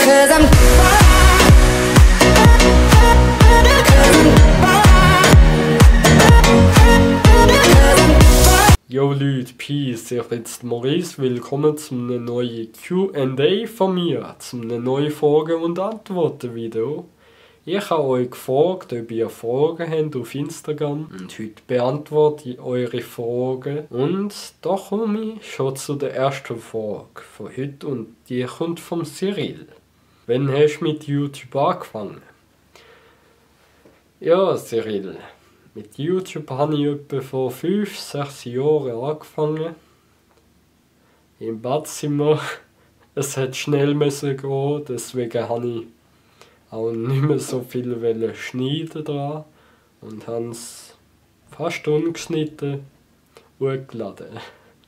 Yo Leute, Peace, ich bin's Maurice, willkommen zu einem neuen Q&A von mir, zu einem neuen Fragen- und Antworten-Video. Ich habe euch gefragt, ob ihr Fragen habt auf Instagram und heute beantworte ich eure Fragen. Und da komme ich schon zu der ersten Frage von heute und die kommt vom Cyril. Wann hast du mit YouTube angefangen? Ja, Cyril. Mit YouTube habe ich etwa vor 5-6 Jahren angefangen. Im Badzimmer. Es hat schnell gehen, deswegen habe ich auch nicht mehr so viel schneiden dran und habe es fast ungeschnitten hochgeladen.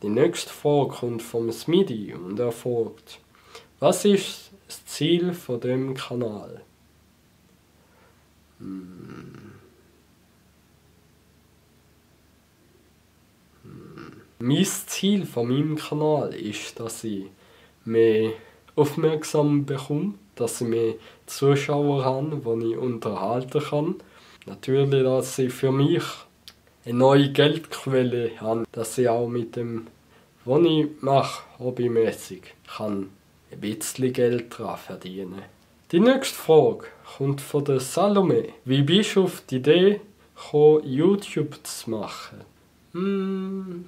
Die nächste Frage kommt vom Smidi und er fragt: Was ist das Ziel von dem Kanal? Mein Ziel von meinem Kanal ist, dass ich mehr Aufmerksamkeit bekomme, dass ich mehr Zuschauer habe, die ich unterhalten kann. Natürlich, dass ich für mich eine neue Geldquelle habe, dass ich auch mit dem, was ich mache, hobbymäßig, kann ein bisschen Geld daran verdienen. Die nächste Frage kommt von der Salome. Wie bist du auf die Idee gekommen, YouTube zu machen? Gehen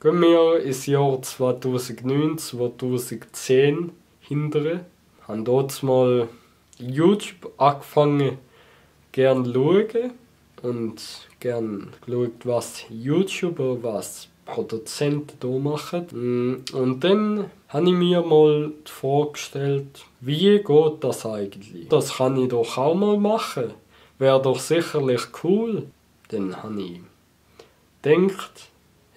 wir ins Jahr 2009, 2010 hinterher. Ich habe dort mal YouTube angefangen gern zu schauen und gern geschaut, was YouTuber, was Produzenten hier machen. Und dann habe ich mir mal die Frage gestellt, wie geht das eigentlich? Das kann ich doch auch mal machen. Wäre doch sicherlich cool. Dann habe ich gedacht,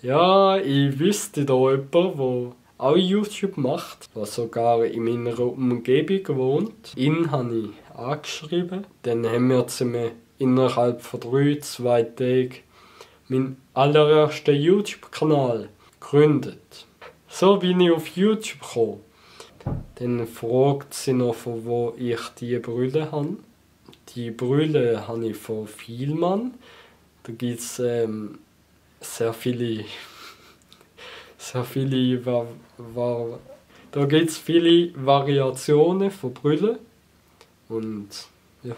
ja, ich wüsste da jemanden, der auch YouTube macht, der sogar in meiner Umgebung wohnt. Ihn habe ich angeschrieben. Dann haben wir zusammen innerhalb von 2 Tagen meinen allerersten YouTube-Kanal gegründet. So bin ich auf YouTube gekommen. Dann fragt sie noch, von wo ich die Brille habe. Die Brille habe ich von Vielmann. Da gibt es sehr viele da gibt es viele Variationen von Brillen und ja,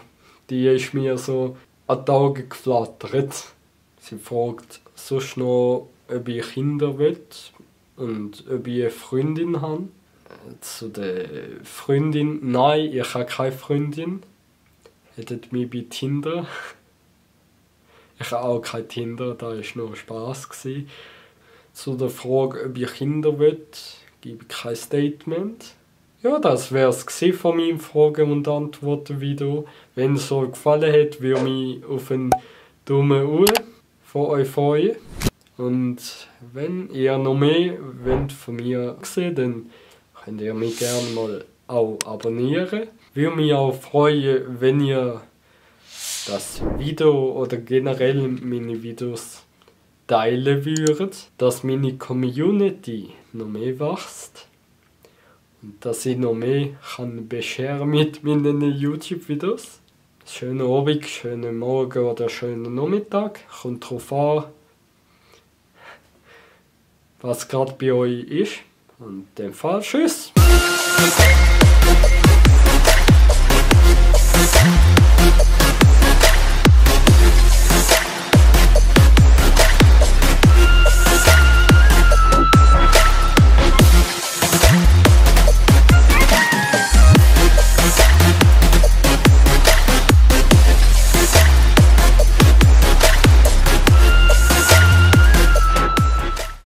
die ist mir so an die Augen geflattert. Sie fragt sonst noch, ob ich Kinder will und ob ich eine Freundin habe. Zu der Freundin: Nein, ich habe keine Freundin. Hättet mich bei Tinder. Ich habe auch kein Tinder, da war nur Spass. Zu der Frage, ob ich Kinder will, gebe ich kein Statement. Ja, das wäre es von meinem Fragen- und Antworten-Video. Wenn es euch gefallen hat, würde mich auf einen Daumen hoch von euch freuen. Und wenn ihr noch mehr wollt von mir sehen, dann könnt ihr mich gerne mal auch abonnieren. Würde mich auch freuen, wenn ihr das Video oder generell meine Videos teilen würdet, dass meine Community noch mehr wächst und dass ich noch mehr kann bescheren mit meinen YouTube-Videos. Schönen Abend, schönen Morgen oder schönen Nachmittag, kommt drauf an, was gerade bei euch ist. Und in dem Fall tschüss!